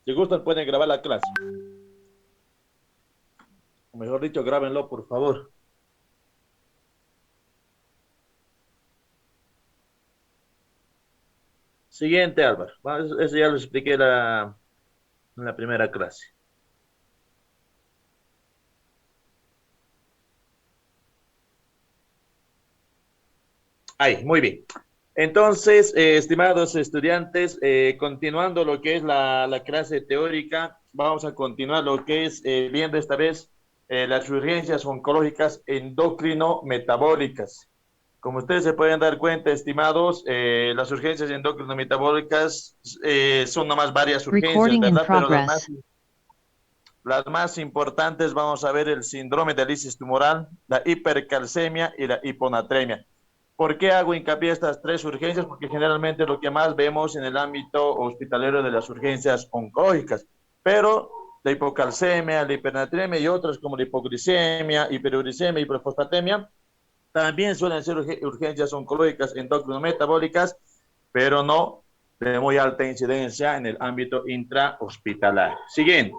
Si gustan, pueden grabar la clase. O mejor dicho, grábenlo, por favor. Siguiente, Álvaro. Eso ya lo expliqué en la primera clase. Ahí, muy bien. Entonces, estimados estudiantes, continuando lo que es la clase teórica, vamos a continuar lo que es viendo esta vez las urgencias oncológicas endocrino-metabólicas. Como ustedes se pueden dar cuenta, estimados, las urgencias endocrino-metabólicas son nomás varias urgencias, Recording in ¿verdad? Pero progress. las más importantes, vamos a ver el síndrome de lisis tumoral, la hipercalcemia y la hiponatremia. ¿Por qué hago hincapié en estas tres urgencias? Porque generalmente lo que más vemos en el ámbito hospitalero de las urgencias oncológicas, pero la hipocalcemia, la hipernatremia y otras como la hipoglicemia, hiperuricemia y hiperfosfatemia también suelen ser urgencias oncológicas endocrino-metabólicas, pero no de muy alta incidencia en el ámbito intrahospitalario. Siguiente.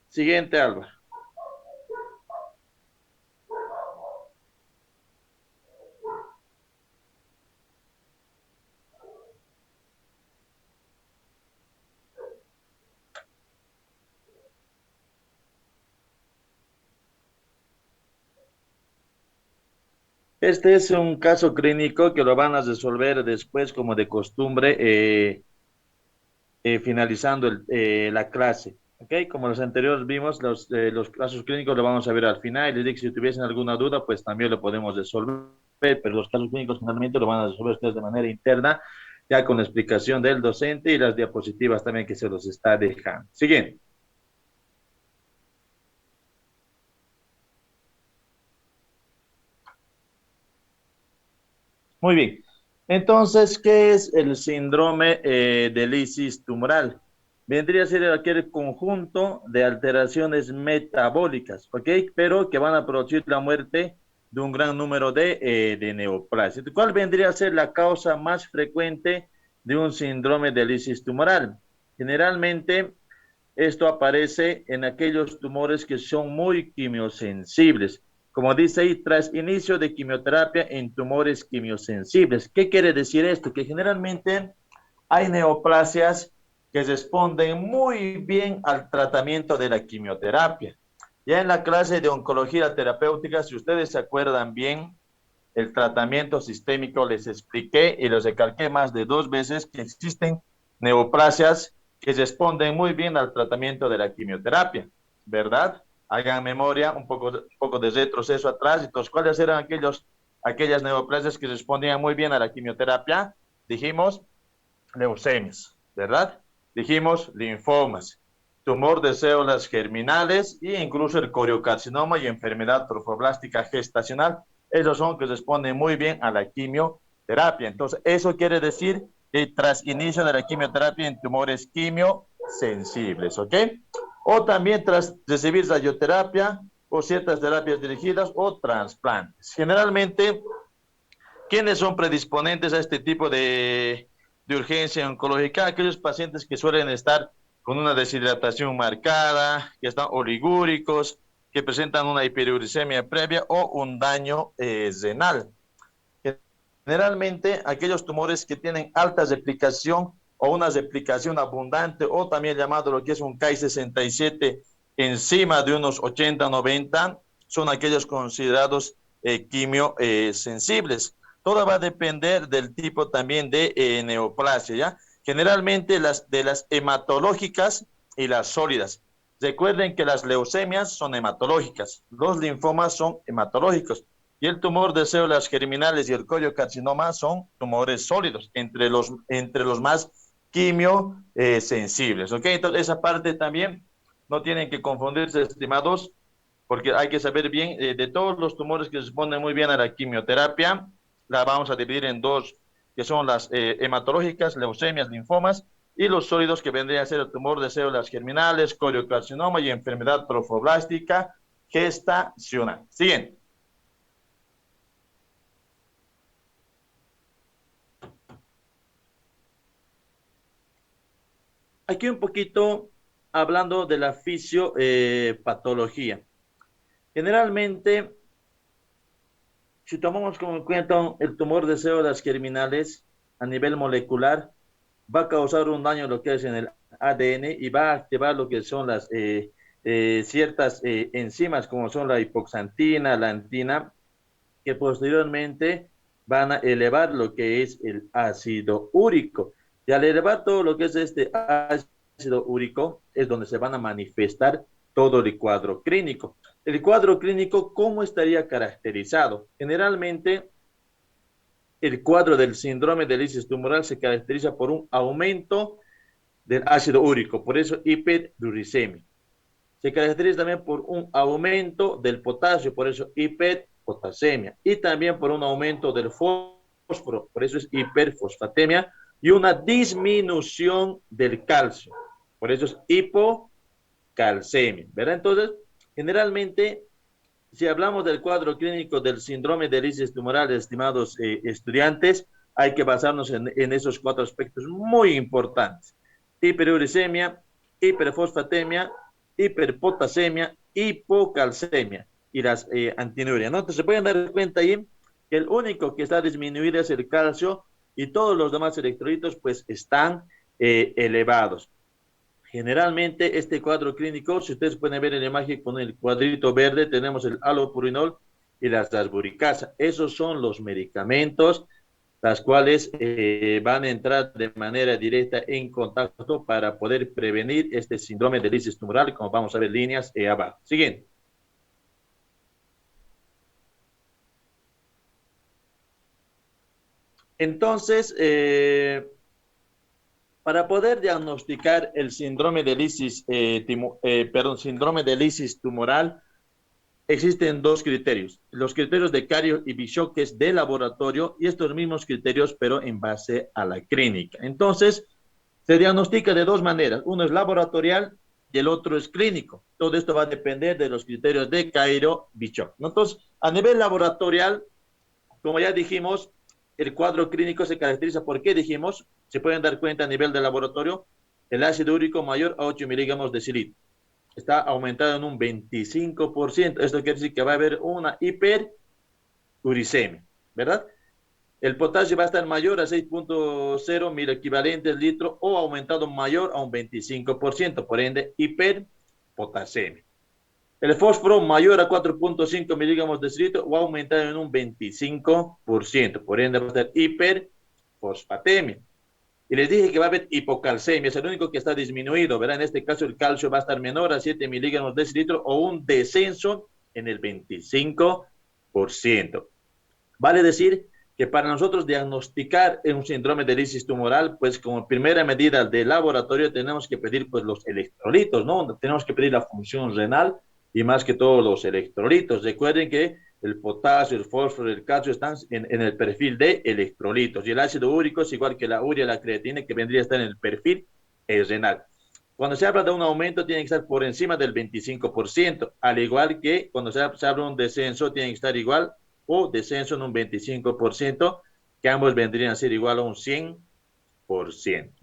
Siguiente, Álvaro. Este es un caso clínico que lo van a resolver después, como de costumbre, finalizando la clase. ¿Ok? Como los anteriores vimos, los casos clínicos lo vamos a ver al final. Les digo que si tuviesen alguna duda, pues también lo podemos resolver, pero los casos clínicos finalmente lo van a resolver ustedes de manera interna, ya con la explicación del docente y las diapositivas también que se los está dejando. Siguiente. Muy bien. Entonces, ¿qué es el síndrome de lisis tumoral? Vendría a ser aquel conjunto de alteraciones metabólicas, ¿ok? Pero que van a producir la muerte de un gran número de neoplasias. ¿Cuál vendría a ser la causa más frecuente de un síndrome de lisis tumoral? Generalmente, esto aparece en aquellos tumores que son muy quimiosensibles. Como dice ahí, tras inicio de quimioterapia en tumores quimiosensibles. ¿Qué quiere decir esto? Que generalmente hay neoplasias que responden muy bien al tratamiento de la quimioterapia. Ya en la clase de oncología terapéutica, si ustedes se acuerdan bien, el tratamiento sistémico les expliqué y les recalqué más de 2 veces que existen neoplasias que responden muy bien al tratamiento de la quimioterapia, ¿verdad? Hagan memoria, un poco de retroceso atrás. Entonces, ¿cuáles eran aquellas neoplasias que respondían muy bien a la quimioterapia? Dijimos leucemias, ¿verdad? Dijimos linfomas, tumor de células germinales e incluso el coriocarcinoma y enfermedad trofoblástica gestacional. Esos son que responden muy bien a la quimioterapia. Entonces, eso quiere decir que tras inicio de la quimioterapia en tumores quimiosensibles, ¿ok? O también tras recibir radioterapia o ciertas terapias dirigidas o trasplantes. Generalmente, ¿quiénes son predisponentes a este tipo de urgencia oncológica? Aquellos pacientes que suelen estar con una deshidratación marcada, que están oligúricos, que presentan una hiperuricemia previa o un daño renal. Generalmente, aquellos tumores que tienen alta replicación o una replicación abundante o también llamado lo que es un Ki-67 encima de unos 80-90, son aquellos considerados quimiosensibles. Todo va a depender del tipo también de neoplasia, ¿ya? Generalmente de las hematológicas y las sólidas. Recuerden que las leucemias son hematológicas, los linfomas son hematológicos y el tumor de células germinales y el carcinoma son tumores sólidos, entre los más quimiosensibles, ¿ok? Entonces, esa parte también no tienen que confundirse, estimados, porque hay que saber bien, de todos los tumores que responden muy bien a la quimioterapia, la vamos a dividir en dos, que son las hematológicas, leucemias, linfomas, y los sólidos que vendrían a ser el tumor de células germinales, coriocarcinoma y enfermedad trofoblástica gestacional. Siguiente. aquí un poquito hablando de la fisiopatología. Generalmente, si tomamos como en cuenta el tumor de células germinales a nivel molecular, va a causar un daño lo que es en el ADN y va a activar lo que son las ciertas enzimas como son la hipoxantina, la antina, que posteriormente van a elevar lo que es el ácido úrico. Y al elevar todo lo que es este ácido úrico, es donde se van a manifestar todo el cuadro clínico. El cuadro clínico, ¿cómo estaría caracterizado? Generalmente, el cuadro del síndrome de lisis tumoral se caracteriza por un aumento del ácido úrico, por eso hiperuricemia. Se caracteriza también por un aumento del potasio, por eso hiperpotasemia, y también por un aumento del fósforo, por eso es hiperfosfatemia, y una disminución del calcio, por eso es hipocalcemia, ¿verdad? Entonces, generalmente, si hablamos del cuadro clínico del síndrome de lisis tumoral, estimados estudiantes, hay que basarnos en esos cuatro aspectos muy importantes: hiperuricemia, hiperfosfatemia, hiperpotasemia, hipocalcemia y las antinurias, ¿no? Entonces se pueden dar cuenta ahí que el único que está disminuido es el calcio y todos los demás electrolitos pues están elevados. Generalmente este cuadro clínico, si ustedes pueden ver en la imagen con el cuadrito verde, tenemos el allopurinol y las dasburicasa. Esos son los medicamentos las cuales van a entrar de manera directa en contacto para poder prevenir este síndrome de lisis tumoral, como vamos a ver líneas abajo. Siguiente. Entonces, para poder diagnosticar el síndrome de lisis, síndrome de lisis tumoral, existen dos criterios: los criterios de Cario y Bishop, que es de laboratorio, y estos mismos criterios, pero en base a la clínica. Entonces, se diagnostica de dos maneras: uno es laboratorial y el otro es clínico. Todo esto va a depender de los criterios de Cairo Bishop. Entonces, a nivel laboratorial, como ya dijimos, el cuadro clínico se caracteriza por qué dijimos, se pueden dar cuenta a nivel de laboratorio, el ácido úrico mayor a 8 miligramos de cilitro está aumentado en un 25%. Esto quiere decir que va a haber una hiperuricemia, ¿verdad? El potasio va a estar mayor a 6.0 mil equivalentes litro o aumentado mayor a un 25%, por ende, hiperpotasemia. El fósforo mayor a 4.5 miligramos de litro o aumentado en un 25%, por ende va a estar hiperfosfatemia. Y les dije que va a haber hipocalcemia, es el único que está disminuido, ¿verdad? En este caso el calcio va a estar menor a 7 miligramos de litro o un descenso en el 25%. Vale decir que para nosotros diagnosticar un síndrome de lisis tumoral, pues como primera medida de laboratorio tenemos que pedir pues los electrolitos, ¿no? Tenemos que pedir la función renal y más que todo los electrolitos. Recuerden que el potasio, el fósforo, el calcio están en el perfil de electrolitos y el ácido úrico es igual que la urea y la creatina, que vendría a estar en el perfil renal. Cuando se habla de un aumento tiene que estar por encima del 25%, al igual que cuando se habla de un descenso tiene que estar igual o descenso en un 25%, que ambos vendrían a ser igual a un 100%.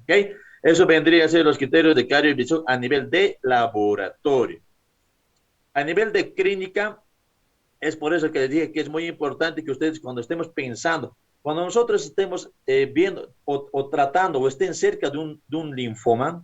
¿Okay? Eso vendría a ser los criterios de Cario y Bishop a nivel de laboratorio. A nivel de clínica, es por eso que les dije que es muy importante que ustedes, cuando estemos pensando, cuando nosotros estemos viendo o tratando o estén cerca de un linfoma,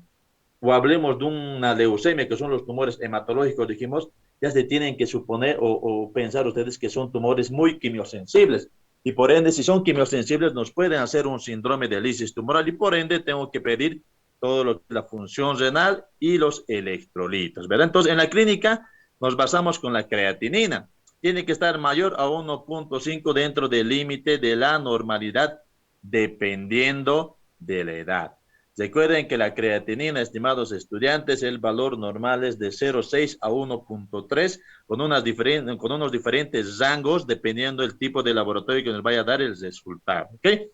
o hablemos de una leucemia, que son los tumores hematológicos, dijimos, ya se tienen que suponer o pensar ustedes que son tumores muy quimiosensibles. Y por ende, si son quimiosensibles, nos pueden hacer un síndrome de lisis tumoral y por ende tengo que pedir todo lo que la función renal y los electrolitos, ¿verdad? Entonces, en la clínica nos basamos con la creatinina. Tiene que estar mayor a 1.5 dentro del límite de la normalidad, dependiendo de la edad. Recuerden que la creatinina, estimados estudiantes, el valor normal es de 0.6 a 1.3 con unos diferentes rangos dependiendo del tipo de laboratorio que nos vaya a dar el resultado. ¿Okay?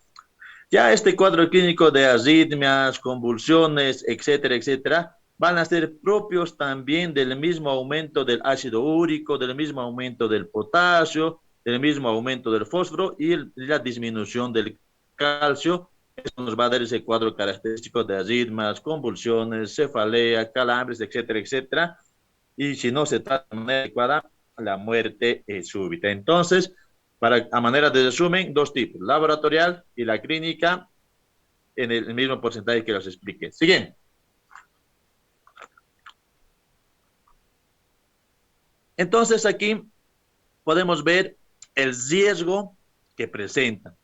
Ya este cuadro clínico de arritmias, convulsiones, etcétera, etcétera, van a ser propios también del mismo aumento del ácido úrico, del mismo aumento del potasio, del mismo aumento del fósforo y la disminución del calcio Eso nos va a dar ese cuadro característico de arritmias, convulsiones, cefalea, calambres, etcétera, etcétera. Y si no se trata de manera adecuada, la muerte es súbita. Entonces, a manera de resumen, dos tipos, laboratorial y la clínica, en el mismo porcentaje que los expliqué. Siguiente. Entonces, aquí podemos ver el riesgo que presenta.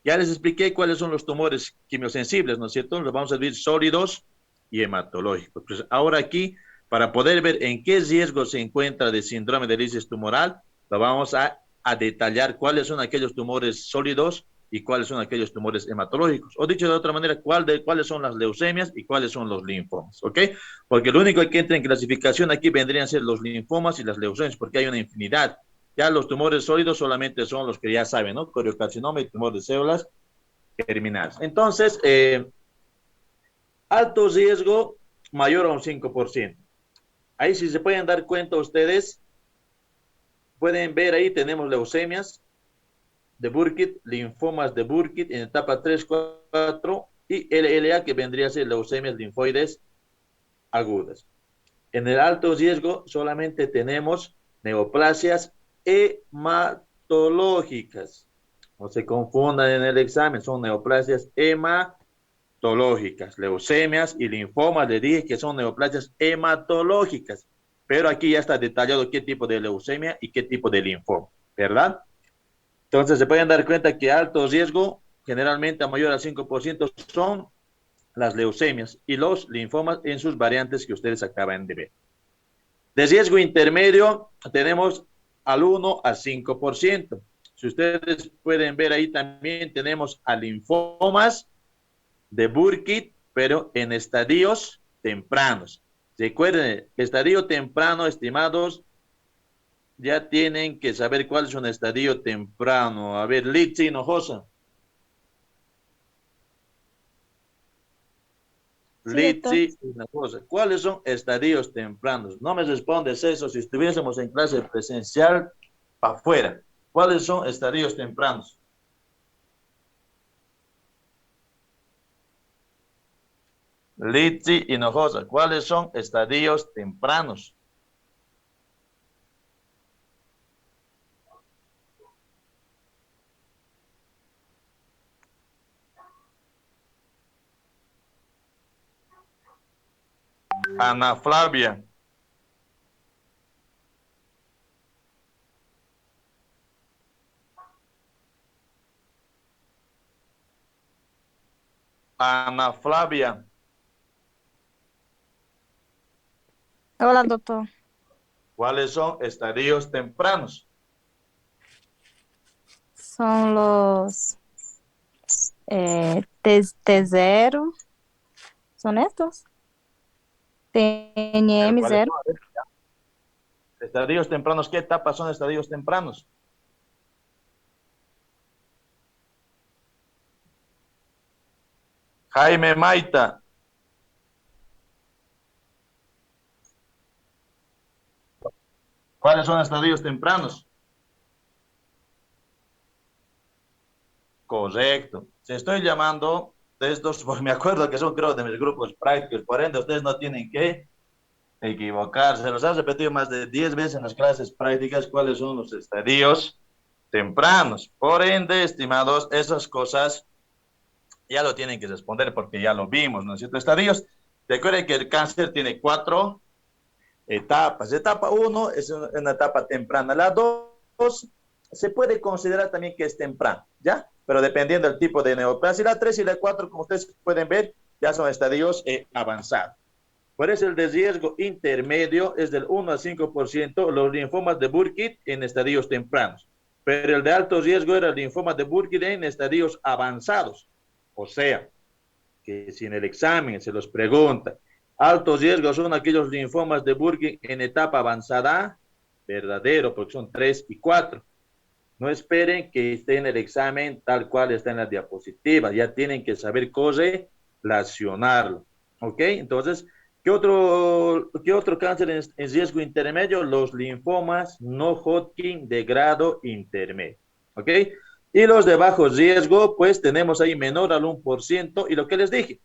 Ya les expliqué cuáles son los tumores quimiosensibles, ¿no es cierto? Los vamos a ver sólidos y hematológicos. Pues ahora aquí, para poder ver en qué riesgo se encuentra de síndrome de lisis tumoral, lo vamos a detallar cuáles son aquellos tumores sólidos y cuáles son aquellos tumores hematológicos. O dicho de otra manera, cuáles son las leucemias y cuáles son los linfomas, ¿ok? Porque lo único que entra en clasificación aquí vendrían a ser los linfomas y las leucemias, porque hay una infinidad. Ya los tumores sólidos solamente son los que ya saben, ¿no? Coriocarcinoma y tumor de células germinales. Entonces, alto riesgo mayor a un 5%. Ahí si se pueden dar cuenta ustedes, pueden ver ahí tenemos leucemias de Burkitt, linfomas de Burkitt en etapa 3, 4 y LLA que vendría a ser leucemias linfoides agudas. En el alto riesgo solamente tenemos neoplasias hematológicas. No se confundan en el examen, son neoplasias hematológicas, leucemias y linfomas, le dije que son neoplasias hematológicas, pero aquí ya está detallado qué tipo de leucemia y qué tipo de linfoma, ¿verdad? Entonces se pueden dar cuenta que alto riesgo, generalmente a mayor al 5%, son las leucemias y los linfomas en sus variantes que ustedes acaban de ver. De riesgo intermedio tenemos al 1 al 5%. Si ustedes pueden ver ahí también tenemos a linfomas de Burkitt, pero en estadios tempranos. Recuerden, estadio temprano, estimados, ya tienen que saber cuál es un estadio temprano. A ver, Litsi Hinojosa. Sí, doctor. Litsi Hinojosa. ¿Cuáles son estadios tempranos? No me respondes eso si estuviésemos en clase presencial para afuera. ¿Cuáles son estadios tempranos? Litsi Hinojosa. ¿Cuáles son estadios tempranos? Ana Flavia. Ana Flavia. Hola, doctor. ¿Cuáles son estadios tempranos? Son los T0. ¿Son estos? Pero TNM ¿cuáles 0. son? A ver, estadios tempranos, ¿qué etapas son estadios tempranos? Jaime Maita. ¿Cuáles son estadios tempranos? Correcto. Se estoy llamando de estos, pues me acuerdo que son creo de mis grupos prácticos, por ende ustedes no tienen que equivocarse. Se los han repetido más de 10 veces en las clases prácticas cuáles son los estadios tempranos. Por ende, estimados, esas cosas ya lo tienen que responder porque ya lo vimos, ¿no es cierto? Estadios, recuerden que el cáncer tiene 4 etapas. Etapa 1 es una etapa temprana. La 2 se puede considerar también que es temprana, ¿ya? Pero dependiendo del tipo de neoplasia. Y la 3 y la 4, como ustedes pueden ver, ya son estadios avanzados. Por eso el de riesgo intermedio es del 1 al 5% los linfomas de Burkitt en estadios tempranos. Pero el de alto riesgo era el linfoma de Burkitt en estadios avanzados. O sea, que si en el examen se los pregunta, altos riesgos son aquellos linfomas de Burkitt en etapa avanzada, verdadero, porque son 3 y 4. No esperen que esté en el examen tal cual está en la diapositiva, ya tienen que saber correlacionarlo. ¿Ok? Entonces, ¿qué otro cáncer en riesgo intermedio? Los linfomas no Hodgkin de grado intermedio. ¿Ok? Y los de bajo riesgo, pues tenemos ahí menor al 1%. Y lo que les dije,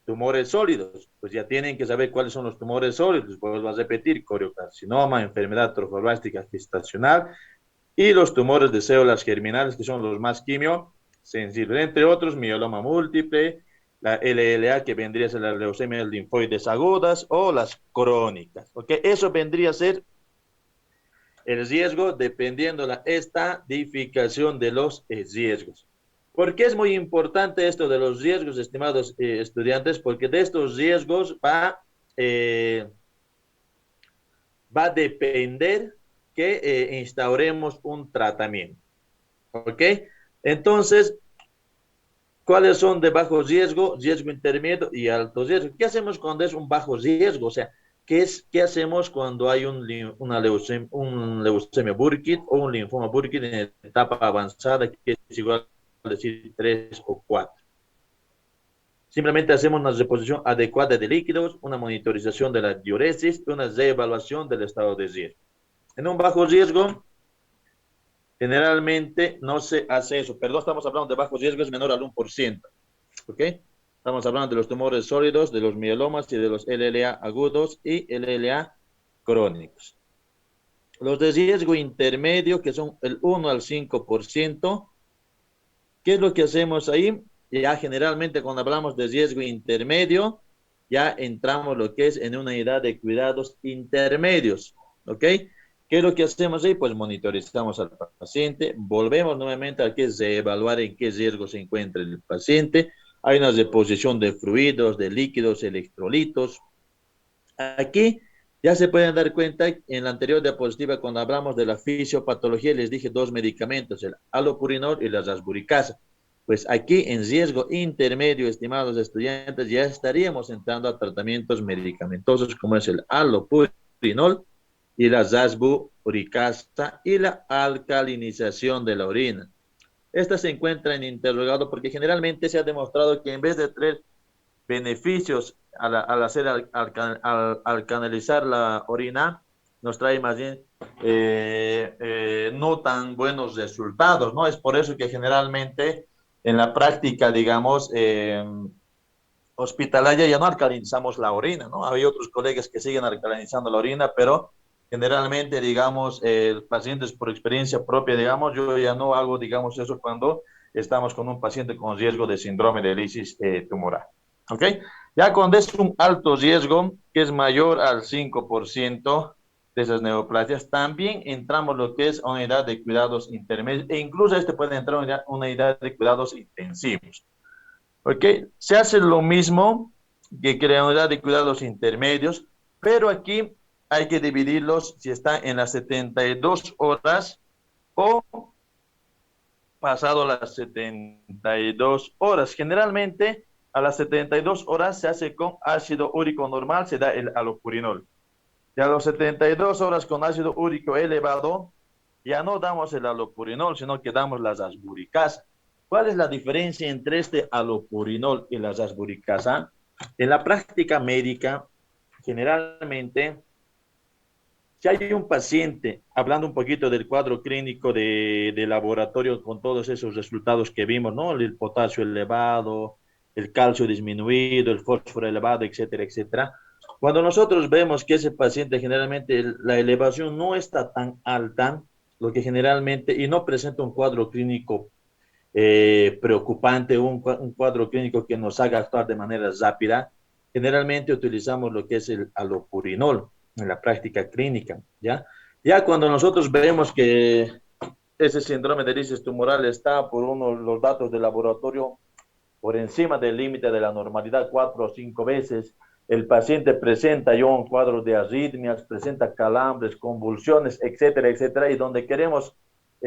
tumores sólidos, pues ya tienen que saber cuáles son los tumores sólidos. Vuelvo a repetir, coriocarcinoma, enfermedad trofoblástica gestacional y los tumores de células germinales, que son los más quimio sensibles, entre otros, mieloma múltiple, la LLA, que vendría a ser la leucemia linfoides agudas o las crónicas. ¿Ok? Eso vendría a ser el riesgo dependiendo la estadificación de los riesgos. ¿Por qué es muy importante esto de los riesgos, estimados estudiantes? Porque de estos riesgos va a depender que instauremos un tratamiento. ¿Ok? Entonces, ¿cuáles son de bajo riesgo, riesgo intermedio y alto riesgo? ¿Qué hacemos cuando es un bajo riesgo? O sea, ¿qué hacemos cuando hay un leucemia Burkitt o un linfoma Burkitt en etapa avanzada, que es igual a decir 3 o 4? Simplemente hacemos una reposición adecuada de líquidos, una monitorización de la diuresis y una reevaluación del estado de riesgo. En un bajo riesgo, generalmente no se hace eso. Perdón, estamos hablando de bajo riesgo, es menor al 1%. ¿Ok? Estamos hablando de los tumores sólidos, de los mielomas y de los LLA agudos y LLA crónicos. Los de riesgo intermedio, que son el 1 al 5%, ¿qué es lo que hacemos ahí? Ya generalmente cuando hablamos de riesgo intermedio, ya entramos lo que es en una unidad de cuidados intermedios. ¿Ok? ¿Qué es lo que hacemos ahí? Pues monitorizamos al paciente, volvemos nuevamente a que es evaluar en qué riesgo se encuentra el paciente. Hay una deposición de fluidos, de líquidos, electrolitos. Aquí ya se pueden dar cuenta, en la anterior diapositiva, cuando hablamos de la fisiopatología, les dije dos medicamentos, el alopurinol y la rasburicasa. Pues aquí en riesgo intermedio, estimados estudiantes, ya estaríamos entrando a tratamientos medicamentosos como es el alopurinol y la rasburicasa y la alcalinización de la orina. Esta se encuentra en interrogado porque generalmente se ha demostrado que en vez de traer beneficios al hacer al canalizar la orina, nos trae más bien no tan buenos resultados, ¿no? Es por eso que generalmente en la práctica, digamos, hospitalaria ya no alcalinizamos la orina, ¿no? Hay otros colegas que siguen alcalinizando la orina, pero generalmente, digamos, pacientes por experiencia propia, digamos, yo ya no hago, digamos, eso cuando estamos con un paciente con riesgo de síndrome de lisis tumoral. ¿Ok? Ya cuando es un alto riesgo, que es mayor al 5% de esas neoplasias, también entramos lo que es una unidad de cuidados intermedios, e incluso este puede entrar en una unidad de cuidados intensivos. ¿Ok? Se hace lo mismo que la unidad de cuidados intermedios, pero aquí hay que dividirlos si está en las 72 horas o pasado las 72 horas. Generalmente, a las 72 horas se hace con ácido úrico normal, se da el alopurinol. Y a las 72 horas con ácido úrico elevado, ya no damos el alopurinol, sino que damos la rasburicasa. ¿Cuál es la diferencia entre este alopurinol y la rasburicasa? En la práctica médica, generalmente, si hay un paciente, hablando un poquito del cuadro clínico de laboratorio con todos esos resultados que vimos, ¿no? El potasio elevado, el calcio disminuido, el fósforo elevado, etcétera, etcétera. Cuando nosotros vemos que ese paciente generalmente la elevación no está tan alta, lo que generalmente, y no presenta un cuadro clínico preocupante, un cuadro clínico que nos haga actuar de manera rápida, generalmente utilizamos lo que es el alopurinol en la práctica clínica, ¿ya? Ya cuando nosotros vemos que ese síndrome de lisis tumoral está por los datos de laboratorio por encima del límite de la normalidad 4 o 5 veces, el paciente presenta ya un cuadro de arritmias, presenta calambres, convulsiones, etcétera, etcétera, y donde queremos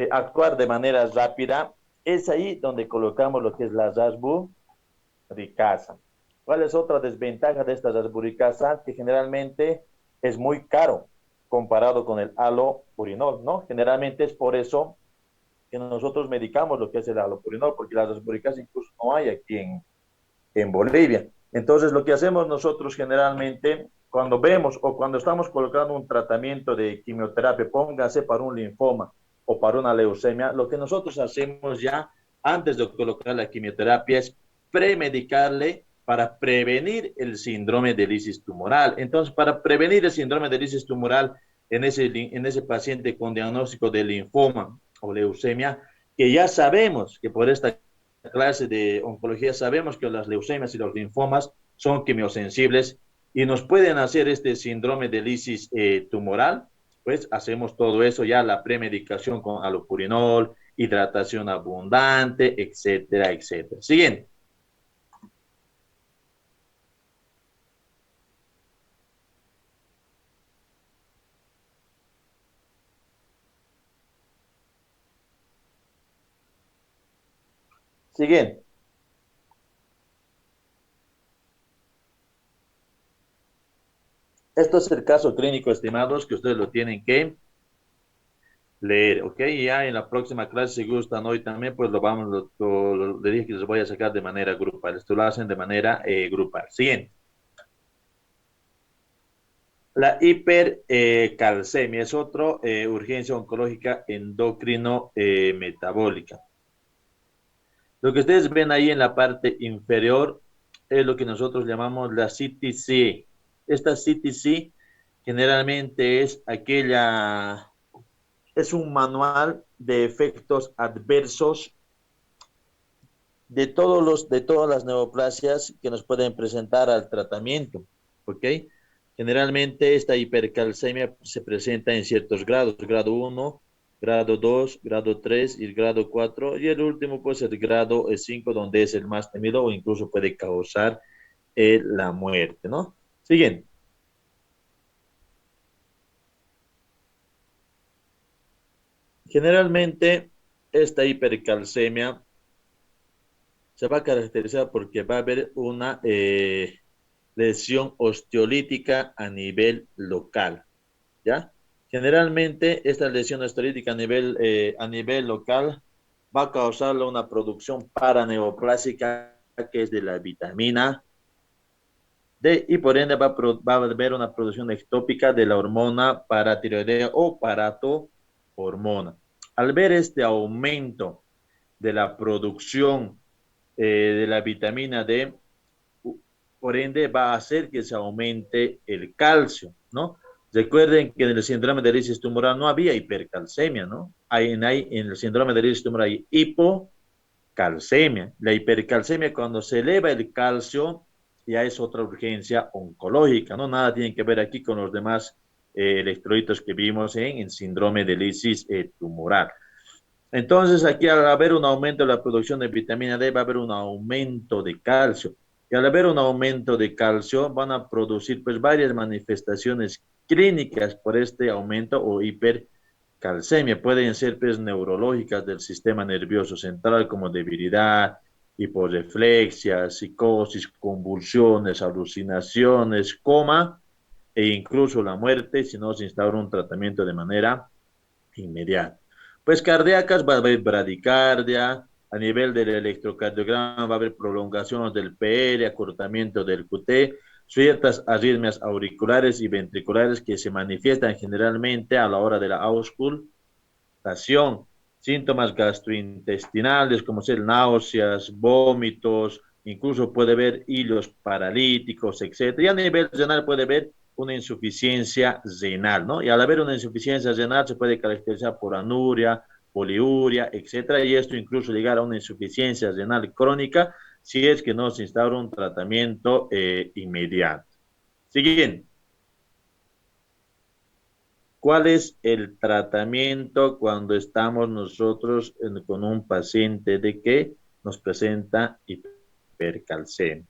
actuar de manera rápida, es ahí donde colocamos lo que es la rasburicasa. ¿Cuál es otra desventaja de esta rasburicasa? Que generalmente es muy caro comparado con el alopurinol, ¿no? Generalmente es por eso que nosotros medicamos lo que es el alopurinol, porque la rasburicasa incluso no hay aquí en Bolivia. Entonces, lo que hacemos nosotros generalmente, cuando vemos o cuando estamos colocando un tratamiento de quimioterapia, póngase para un linfoma o para una leucemia, lo que nosotros hacemos ya antes de colocar la quimioterapia es premedicarle para prevenir el síndrome de lisis tumoral. Entonces, para prevenir el síndrome de lisis tumoral en ese paciente con diagnóstico de linfoma o leucemia, que ya sabemos que por esta clase de oncología sabemos que las leucemias y los linfomas son quimiosensibles y nos pueden hacer este síndrome de lisis tumoral, pues hacemos todo eso ya, la premedicación con alopurinol, hidratación abundante, etcétera, etcétera. Siguiente. Siguiente. Esto es el caso clínico, estimados, que ustedes lo tienen que leer, ¿ok? Y ya en la próxima clase, si gustan hoy también, pues le dije que les voy a sacar de manera grupal. Esto lo hacen de manera grupal. Siguiente. La hipercalcemia es otra urgencia oncológica endocrino metabólica. Lo que ustedes ven ahí en la parte inferior es lo que nosotros llamamos la CTC. Esta CTC generalmente es un manual de efectos adversos de todas las neoplasias que nos pueden presentar al tratamiento, ¿ok? Generalmente esta hipercalcemia se presenta en ciertos grados, grado 1, grado 2, grado 3 y el grado 4, y el último pues el grado 5, donde es el más temido o incluso puede causar la muerte, ¿no? Siguiente. Generalmente esta hipercalcemia se va a caracterizar porque va a haber una lesión osteolítica a nivel local, ¿ya? Generalmente esta lesión osteolítica a nivel local va a causarle una producción paraneoplásica que es de la vitamina D y por ende va a haber una producción ectópica de la hormona paratiroidea o paratohormona. Al ver este aumento de la producción de la vitamina D, por ende va a hacer que se aumente el calcio, ¿no? Recuerden que en el síndrome de lisis tumoral no había hipercalcemia, ¿no? En el síndrome de lisis tumoral hay hipocalcemia. La hipercalcemia, cuando se eleva el calcio, ya es otra urgencia oncológica, ¿no? Nada tiene que ver aquí con los demás electrolitos que vimos en el síndrome de lisis tumoral. Entonces, aquí al haber un aumento de la producción de vitamina D, va a haber un aumento de calcio. Y al haber un aumento de calcio, van a producir pues varias manifestaciones clínicas por este aumento o hipercalcemia. Pueden ser pues neurológicas del sistema nervioso central como debilidad, hiporreflexia, psicosis, convulsiones, alucinaciones, coma e incluso la muerte si no se instaura un tratamiento de manera inmediata. Pues cardíacas va a haber bradicardia, a nivel del electrocardiograma va a haber prolongaciones del PR, acortamiento del QT, ciertas arritmias auriculares y ventriculares que se manifiestan generalmente a la hora de la auscultación, síntomas gastrointestinales como ser náuseas, vómitos, incluso puede haber hilos paralíticos, etcétera. Y a nivel renal puede haber una insuficiencia renal, ¿no? Y al haber una insuficiencia renal se puede caracterizar por anuria, poliuria, etcétera, y esto incluso llegar a una insuficiencia renal crónica si es que no se instaura un tratamiento inmediato. Siguiente. ¿Cuál es el tratamiento cuando estamos nosotros con un paciente de que nos presenta hipercalcemia?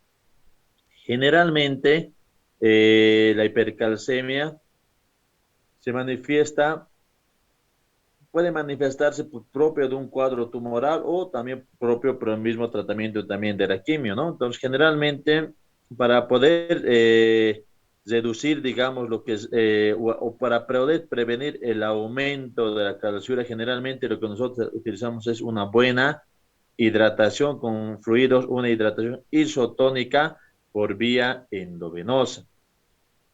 Generalmente, la hipercalcemia se manifiesta, puede manifestarse propio de un cuadro tumoral o también propio por el mismo tratamiento también de la quimio, ¿no? Entonces, generalmente, para poder reducir, digamos, lo que es, o para poder prevenir el aumento de la calciura, generalmente lo que nosotros utilizamos es una buena hidratación con fluidos, una hidratación isotónica por vía endovenosa.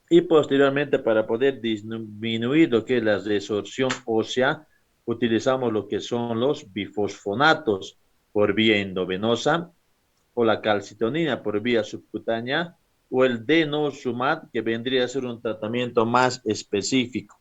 Y posteriormente, para poder disminuir lo que es la resorción ósea, utilizamos lo que son los bifosfonatos por vía endovenosa, o la calcitonina por vía subcutánea, o el denosumab, que vendría a ser un tratamiento más específico.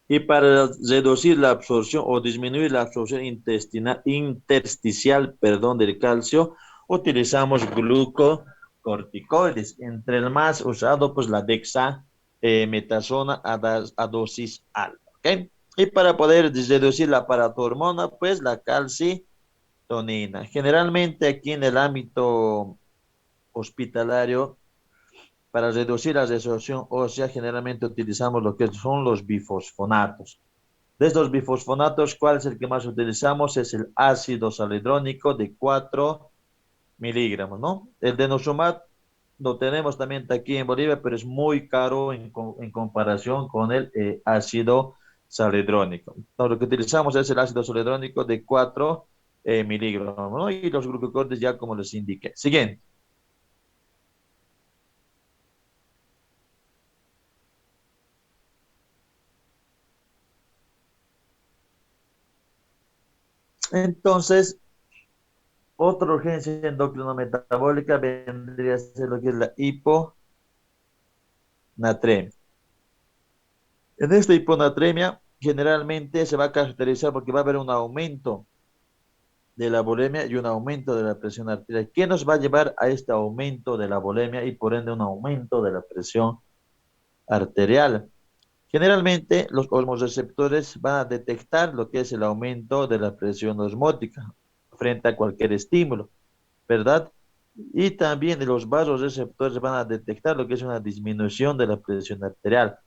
Y para reducir la absorción o disminuir la absorción intersticial, del calcio, utilizamos glucocorticoides. Entre el más usado, pues la dexametasona a dosis alta. ¿Ok? Y para poder reducir la paratormona, pues la calcitonina. Generalmente aquí en el ámbito hospitalario, para reducir la resolución ósea, generalmente utilizamos lo que son los bifosfonatos. De estos bifosfonatos, ¿cuál es el que más utilizamos? Es el ácido saledrónico de 4 miligramos, ¿no? El denosumab lo tenemos también aquí en Bolivia, pero es muy caro en comparación con el ácido saledrónico. Entonces, lo que utilizamos es el ácido saledrónico de 4 miligramos, ¿no? Y los glucocorticoides ya como les indiqué. Siguiente. Entonces, otra urgencia endocrinometabólica vendría a ser lo que es la hiponatremia. En esta hiponatremia generalmente se va a caracterizar porque va a haber un aumento de la bulimia y un aumento de la presión arterial. ¿Qué nos va a llevar a este aumento de la bulimia y por ende un aumento de la presión arterial? Generalmente los osmoreceptores van a detectar lo que es el aumento de la presión osmótica frente a cualquier estímulo, ¿verdad? Y también los vasoreceptores van a detectar lo que es una disminución de la presión arterial.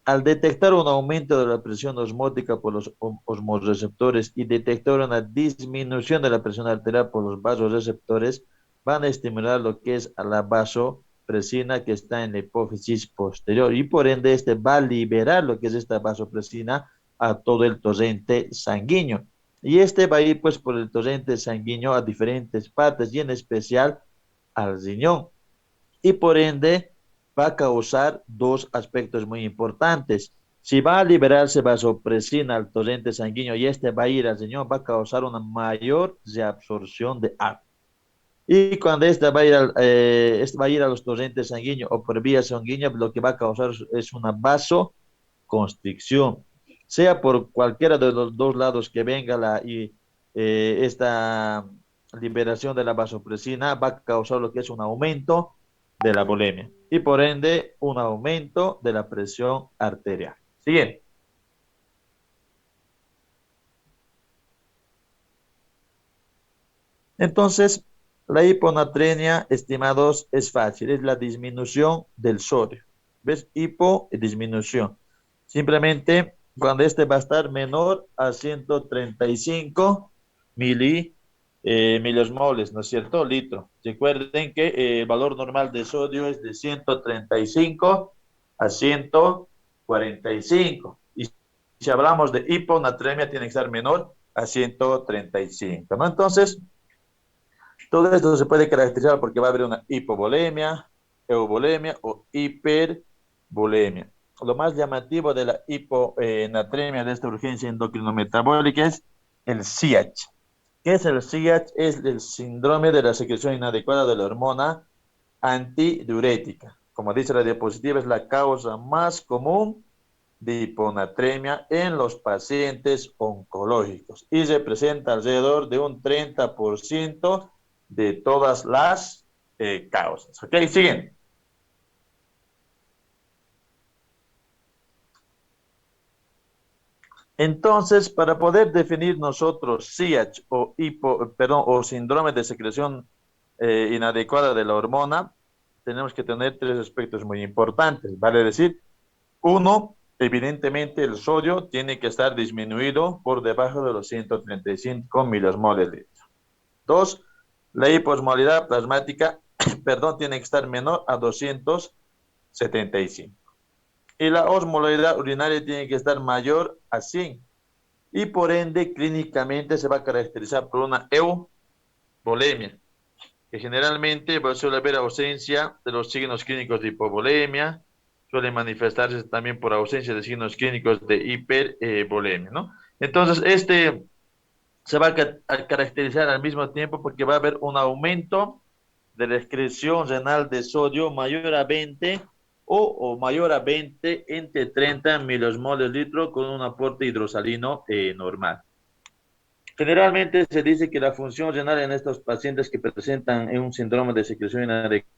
Al detectar un aumento de la presión osmótica por los osmoreceptores y detectar una disminución de la presión arterial por los vasoreceptores, van a estimular lo que es a la vasopresina que está en la hipófisis posterior y por ende este va a liberar lo que es esta vasopresina a todo el torrente sanguíneo. Y este va a ir pues por el torrente sanguíneo a diferentes partes y en especial al riñón y por ende va a causar dos aspectos muy importantes. Si va a liberarse vasopresina al torrente sanguíneo y este va a ir al riñón, va a causar una mayor reabsorción de agua. Y cuando este va a ir, este va a ir a los torrentes sanguíneos o por vía sanguínea, lo que va a causar es una vasoconstricción, sea por cualquiera de los dos lados que venga esta liberación de la vasopresina, va a causar lo que es un aumento de la bulimia y por ende un aumento de la presión arterial. Siguiente. Entonces, la hiponatremia, estimados, es fácil, es la disminución del sodio. ¿Ves? Hipo y disminución. Simplemente cuando este va a estar menor a 135 miliosmoles, ¿no es cierto? Litro. Recuerden que el valor normal de sodio es de 135 a 145. Y si hablamos de hiponatremia, tiene que estar menor a 135, ¿no? Entonces, todo esto se puede caracterizar porque va a haber una hipovolemia, euvolemia o hipervolemia. Lo más llamativo de la hiponatremia de esta urgencia endocrinometabólica es el SIACH. ¿Qué es el SIACH? Es el síndrome de la secreción inadecuada de la hormona antidiurética. Como dice la diapositiva, es la causa más común de hiponatremia en los pacientes oncológicos y representa alrededor de un 30% de todas las causas. ¿Ok? Siguen. Entonces, para poder definir nosotros SIACH o síndrome de secreción inadecuada de la hormona, tenemos que tener tres aspectos muy importantes. Vale decir, uno, evidentemente el sodio tiene que estar disminuido por debajo de los 135 milosmoles de litro. Dos, la hiposmolaridad plasmática, perdón, tiene que estar menor a 275. Y la osmolaridad urinaria tiene que estar mayor a 100. Y por ende, clínicamente se va a caracterizar por una euvolemia, que generalmente va a suele haber ausencia de los signos clínicos de hipovolemia, suele manifestarse también por ausencia de signos clínicos de hipervolemia, ¿no? Entonces, este se va a caracterizar al mismo tiempo porque va a haber un aumento de la excreción renal de sodio mayor a 20 o mayor a 20 entre 30 milosmoles litro con un aporte hidrosalino normal. Generalmente se dice que la función renal en estos pacientes que presentan un síndrome de secreción inadecuada